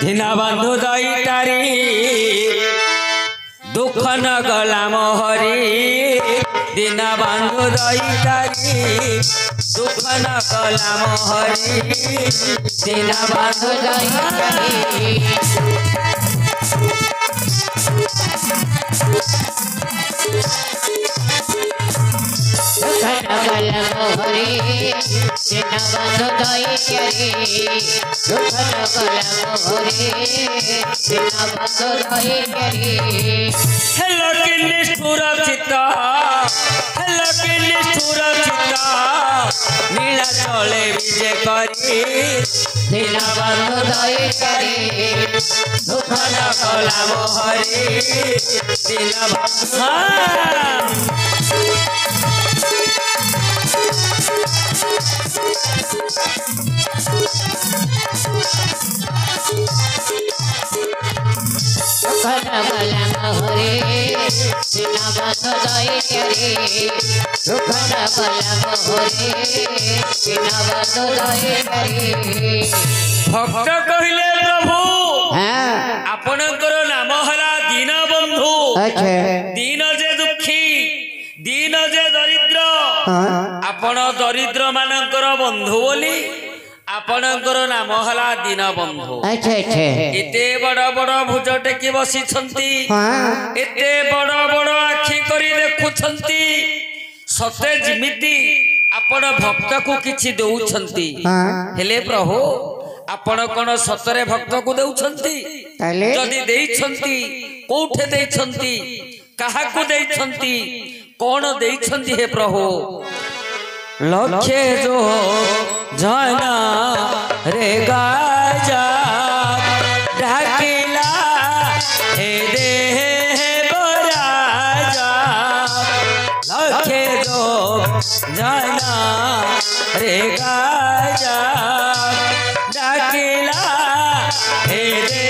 दीनबंधु दैतारी दुख न गला मोहरी दीनबंधु दैतारी दुख न गला मोहरी दीनबंधु दैतारी नीला चले विजय करी दीनबंधु दैतारी दुख न गला मोहरी दीनबंधु भक्त कहले प्रभु आपणकर नाम हला दीनबंधु दीन जे दुखी दीन जे दरिद्र आपण दरिद्र मानकर बंधु बोली आपणकर नाम हला दीनबंधु एते बड़ बड़ भुज टेकी बसी एते बड़ बड़ आखि करी देखुछंती सते जिमिति आपण भक्त को किछि देउछंती हेले प्रभु आपण कोन सतरे भक्त को देउछंती जदि देइछंती कोठे देइछंती काहा को देइछंती कोन देइछंती हे प्रभु लक्ष्य जो जाना रे गाजा ढाकिला हे दे बराजा लक्ष्य जो जाना रे गाजा ढाकिला हे दे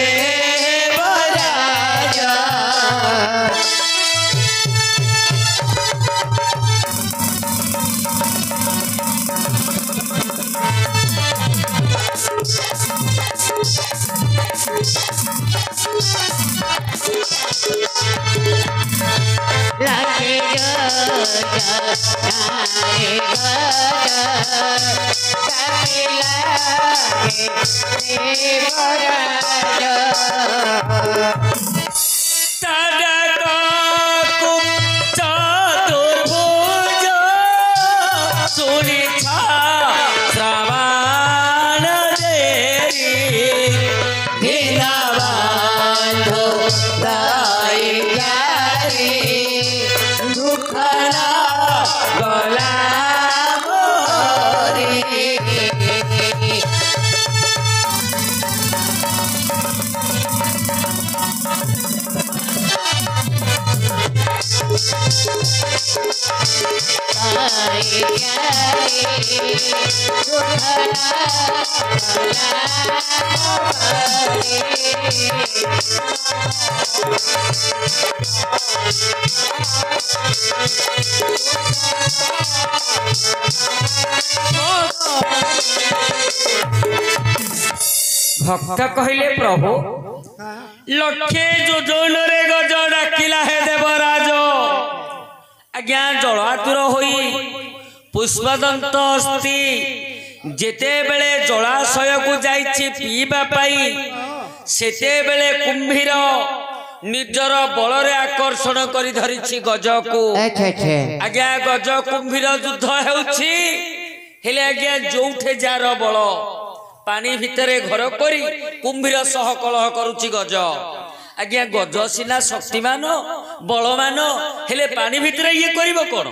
बराजा भक्त कहले प्रभु लक्ष्य जोजन रे गज डाकिला हे देवराज आज्ञा जलातुर होई पुष्पदंत अस्ति जेते बेले जलाशय को जाइछि पीबा पाई सेते बेले कुंभीर निजर बल रे आकर्षण करी धरिछि गज को आज्ञा गज कुंभीर युद्ध हेउछि हेले आज्ञा जोउठे जार बल पानी भितरे घर करी कुंभीर सह कलह करुछि गज आज्ञा गज सिना शक्तिमान बलमान हेले पानी भितरे ये करिवो कोन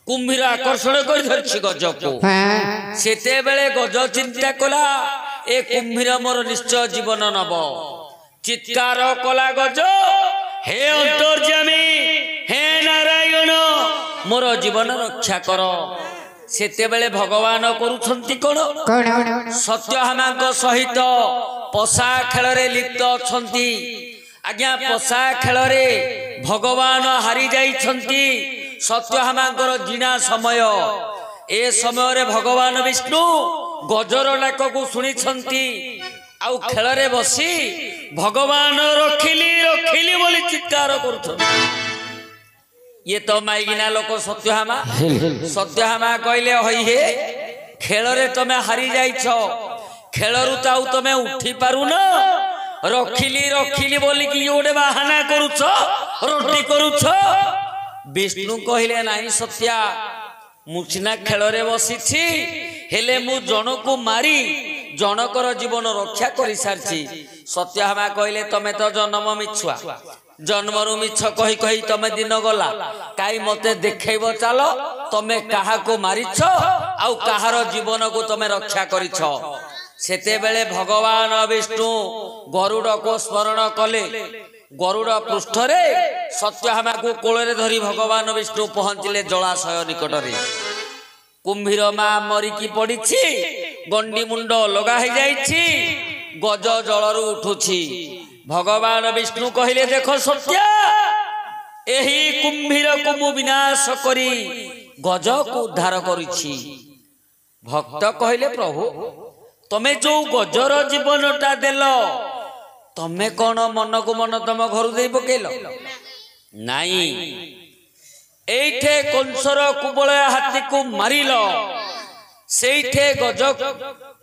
कुंभीर आकर्षण कर धरछि गज को सेते बेले गज चिंता कला ए कुंभीर मोर निश्चय जीवन नब चित्कार कला गज हे अंतर्यामी हे नारायण मोर जीवन रक्षा कर सेते बेले भगवान करूछंती कोन सत्यहामा सहित पशा खेल रे लिप्त अछंती आज्ञा पशा खेल रे भगवान हारी जाइछंती सत्यहामांकर जीना समय ए समय रे भगवान विष्णु गजर डाक को शुणी आउ खेल रे बसी भगवान रखिली रखिली बोली चित्कार करुछ। ये तो माइगिना लोक सत्यहामा कहले हई हे खेल रे तमे हारी जाइछ खेलरु ताऊ तमे उठी पारुन रखिली रखिली बोली कि गोटे बाहाना करुछ रोटी करुछ। विष्णु कहले नाही सत्या मुचिना खेल रे बसिछि हेले मु जनकु मारी जनकर जीवन रक्षा करि सारछि। सत्याहामा कहले तमे तो जन्म मिछुआ जन्मरु मिछ कही कही तमे दिन गला काई मते देखैबो चल तमे काहा को मारिछ आउ काहार जीवन को तमे रक्षा करिछ। सेते बेले भगवान विष्णु गरुड़ को स्मरण कले। गरुड़ पृष्ठ रे सत्यहामा को कोल रे धरी भगवान विष्णु पहुंचले जलाशय निकट रे। कुंभीर मा मरिकी पड़िछि गंडी मुंड लगा हो जाइछि गज जलरू उठुछि। भगवान विष्णु कहले देखो सत्य एही कुंभीर को मु विनाश करी गज को उद्धार करिछि। भक्त कहले प्रभु तमे जो गजर जीवनटा देल तमे कौन मन को मन तम घर दे पकेल नाई एठे कंसर कुबल हाथी को मारिल सेठे गज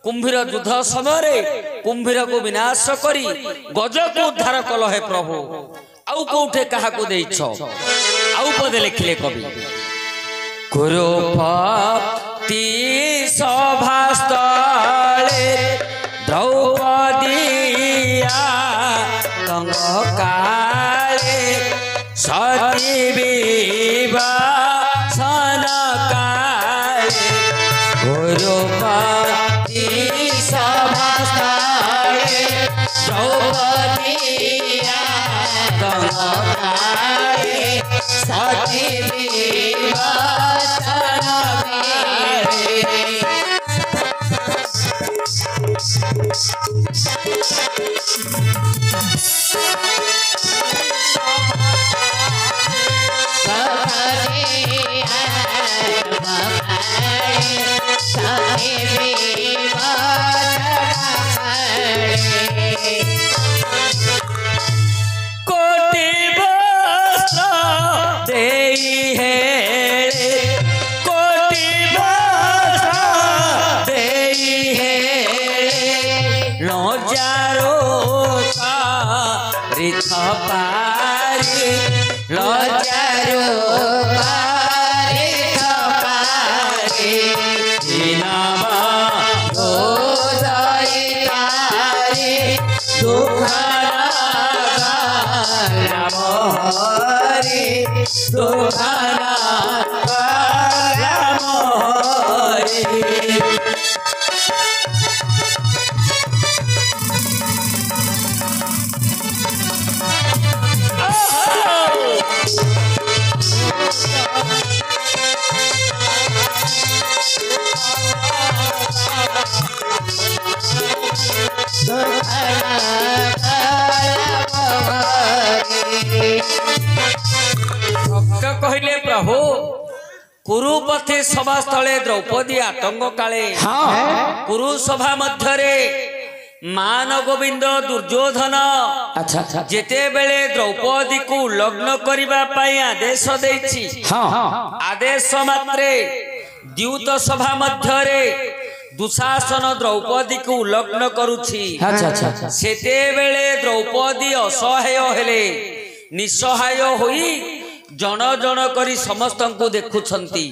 कुंभीर युद्ध समय कुंभीर को विनाश करी गज को उद्धार कल हे प्रभु आउ कोठे कहा को देइछ आउ पदे लिखले कवि कुरुपति सभास्थले द्रौपदीया कंकाले सती विवासन काले गुरुपति सभास्थले द्रौपदीया कंकाले सती विवासन काले। कोटि वस्त्र देई है कोटि वस्त्र देई है लजारो का रिथ पारी लजारो का रिथ पारी दिनावा रोजाई तारी दुखारा राम हरि दुखारा राम हरि। कहले प्रभु कुरुपति सभा स्थले द्रौपदी आतंक काले कुरु सभा मध्यरे मान गोविंद दुर्योधन जेते बेले द्रौपदी को लग्न करिबा पाई आदेश देछि आदेश मात्रे द्यूत सभा मध्यरे दुशासन द्रौपदी को लग्न करुछि। सेते बेले द्रौपदी असहाय हेले निसहाय होई जन जन करी समस्त को देखुछंती।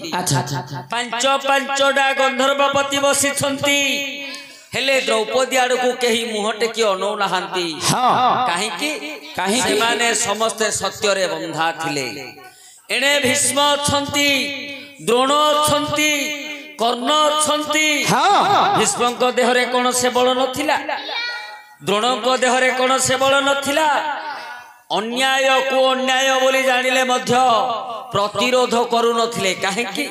पांच पांचटा गंधर्वपति बसिछंती हेले द्रौपदी आड़ को कहीं मुह टेकी अनौ नाहांती कहीं माने समस्ते सत्य रे बंधा थिले। एणे भीष्म छंती द्रोण छंती कर्ण छंती भीष्म को देह रे कोन से बल नथिला द्रोण को देह रे कोन से बल नथिला अन्याय को अन्याय बोली जानिले मध्य प्रतिरोध करू नथिले काहेकि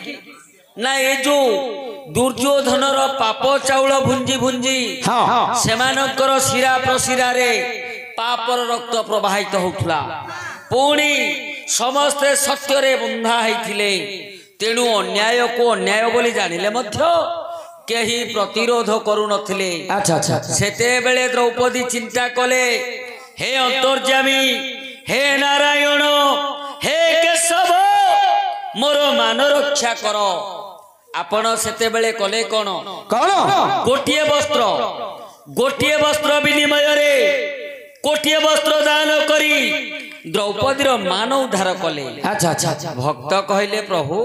ना ए जो दुर्योधनर पाप चाउल भुंजी भुंजी सेमानकर शिरा प्रशिरा रे पापर रक्त प्रवाहित होउथला पुणी समस्ते सत्य रे बंधा हैथिले तेणु अन्याय को अन्याय बोली जानिले मध्य केही प्रतिरोध करू नथिले। अच्छा अच्छा सेते बेले द्रौपदी चिंता कले, हे अंतर्यामी, हे नारायण, हे केशव, मोर मान रक्षा कर। आपण सेते बेले कले कोन कौन गोटिए वस्त्र विनिमय रे कोटिए वस्त्र दान करी द्रौपदी मान उद्धार कले। अच्छा अच्छा भक्त कहले, प्रभु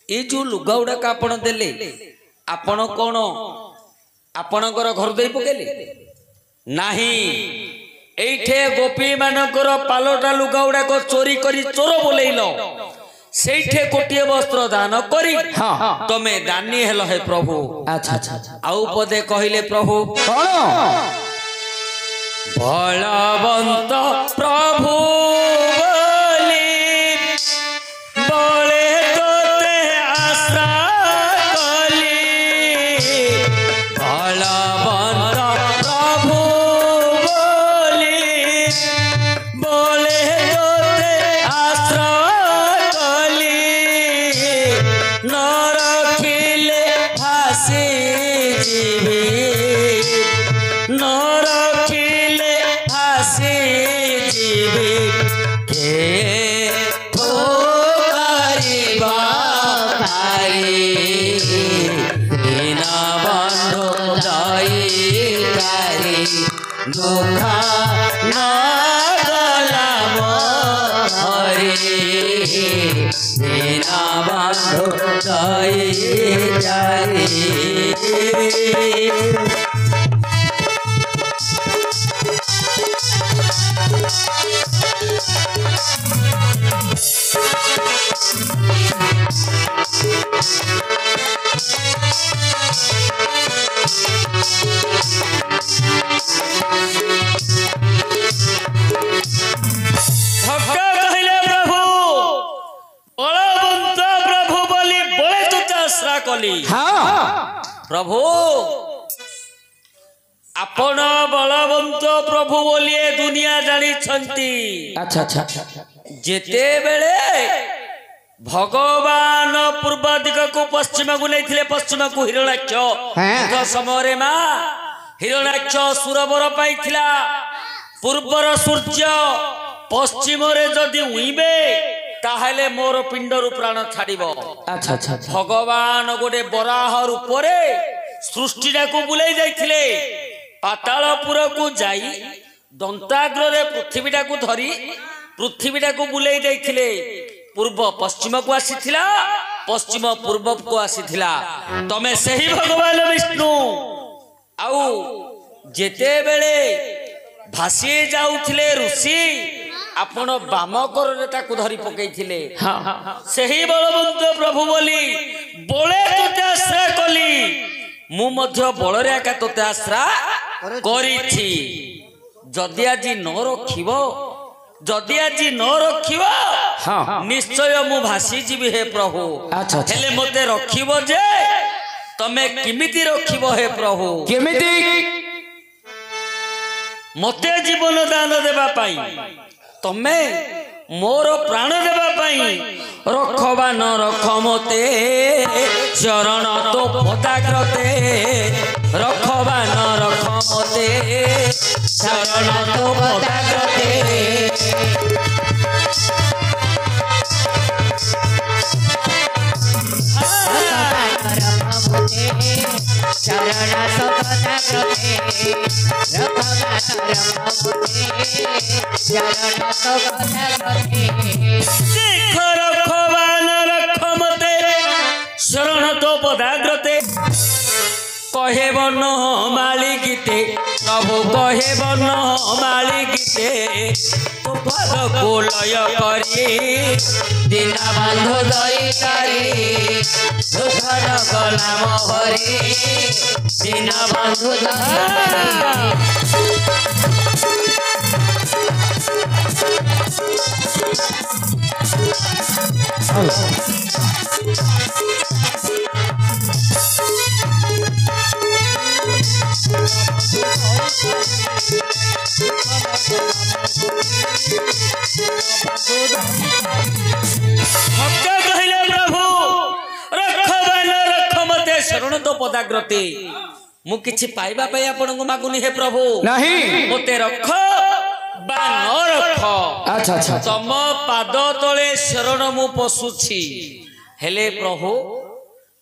ये जो लुगा गुड़ाक आपण देले, आपण कौन आपणकर घर दे पकेले नहीं? एठे गोपी मानकर पालटा लुगा गुड़ाक चोरी करी चोर बोलेल, सेठे कोटिए वस्त्र दान करी तमे दानी हेल हे प्रभु। अच्छा अच्छा आउ पदे कहले, प्रभु बलवंत प्रभु बोली बोले तोते आश्रा कली। बलवंत प्रभु बोली बोले तोते आश्रा कली। न रखिले फांसी जीवी, न रखिले फांसी जीवी, के ठोकरिबा भारी। बिना बंधु दईकारी, दुख न गला मोरी। बिना बंधु दईकारी। भक्त कहले, प्रभु बलवंत प्रभु बोली बोले तुते आश्रा कली। प्रभु आपण बलवंत प्रभु बोली दुनिया जानी छंती। अच्छा अच्छा जेते बेले भगवान पूर्व दिग को पश्चिम को नहीं, पश्चिम को हिरण्याक्ष समय माँ हिरण्याक्ष सुरवर पाई, पूर्वर सूर्य पश्चिम रे जदि उइबे ताहले मोर पिंडरु प्राण छाड़िबो। अच्छा अच्छा भगवान गोटे बराह रूप रे सृष्टिटा को बुलाई जाइथिले, पातालपुर को जाई दंताग्र रे पृथ्वीटा को धरी पृथ्वीटा को बुलाई जाइथिले। पूर्व पश्चिम को आसीथिला, पश्चिम पूर्व को आसीथिला। तमे सही भगवान विष्णु आउ जेते बेले भासी जाउथिले ऋषि, आपण बाम कर धरी पकईथिले। सही बलवंत प्रभु बोली बोले तोते आश्रा कली, मु मध्य बलरे एका तोते आश्रा करिछि। जदि आज न रखिब, जदि आज न रखिब निश्चय मु भासी जीवी हे प्रभु। हेले मते रखिब जे तमे किमिति रखिब हे प्रभु? केमिति मते जीवन दान देबा पाई, तमे मोर प्राण देबा पाई रखबा न रख मते चरण तो पदाग्रते। रखबा न रख मते चरण तो पदाग्रते। चरण सपदाग्रते रखबा न रख मते शरण तो पदाग्रते। कहे बन माली गीते प्रभु, कहे बन माली गीते, तो पद को लय करी दीना बंधु दईकारी। दुखर गला मोहरी दीना बंधु दईकारी। भक्त कहले, प्रभु रखबा न रख मते शरण तो ପଦାଗ୍ରତେ ମୁଁ କିଛି ପାଇବା ପାଇଁ ଆପଣଙ୍କୁ ମାଗୁନି ହେ ପ୍ରଭୁ नहीं ମୋତେ ରଖ ବା ନ ରଖ अच्छा अच्छा ତମ ପାଦ ତଳେ ଶରଣ ମୁଁ ପଶୁଛି ହେଲେ ପ୍ରଭୁ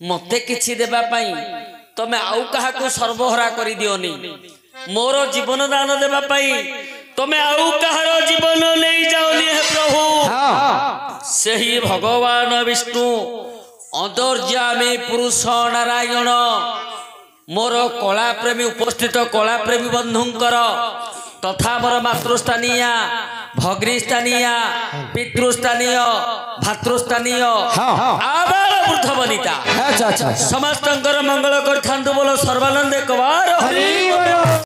ମୋତେ କିଛି ଦେବା ପାଇଁ ତମେ ଆଉ କାହାକୁ ସର୍ବହରା କରିଦିଅନି ମୋର ଜୀବନ ଦାନ ଦେବା ପାଇଁ ତମେ ଆଉ କାହାର ଜୀବନ ନେଇ ଯାଉନି ହେ ପ୍ରଭୁ हाँ ସେହି ଭଗବାନ ବିଷ୍ଣୁ ଅନ୍ତର୍ଯ୍ୟାମୀ ପୁରୁଷ ନାରାୟଣ ମୋର କଳା ପ୍ରେମୀ ଉପସ୍ଥିତ କଳା ପ୍ରେମୀ ବନ୍ଧୁଙ୍କର ତଥା ମୋର ମାତୃସ୍ଥାନୀୟା ଭଗ୍ନୀସ୍ଥାନୀୟା ପିତୃସ୍ଥାନୀୟ ଭାତୃସ୍ଥାନୀୟ हाँ हाँ ଆବାଳ ବୃଦ୍ଧ ବନିତା अच्छा अच्छा ସମସ୍ତଙ୍କର ମଙ୍ଗଳ କରିଥାନ୍ତୁ ବୋଲ ସର୍ବାନନ୍ଦ କବାର हरि बोलो।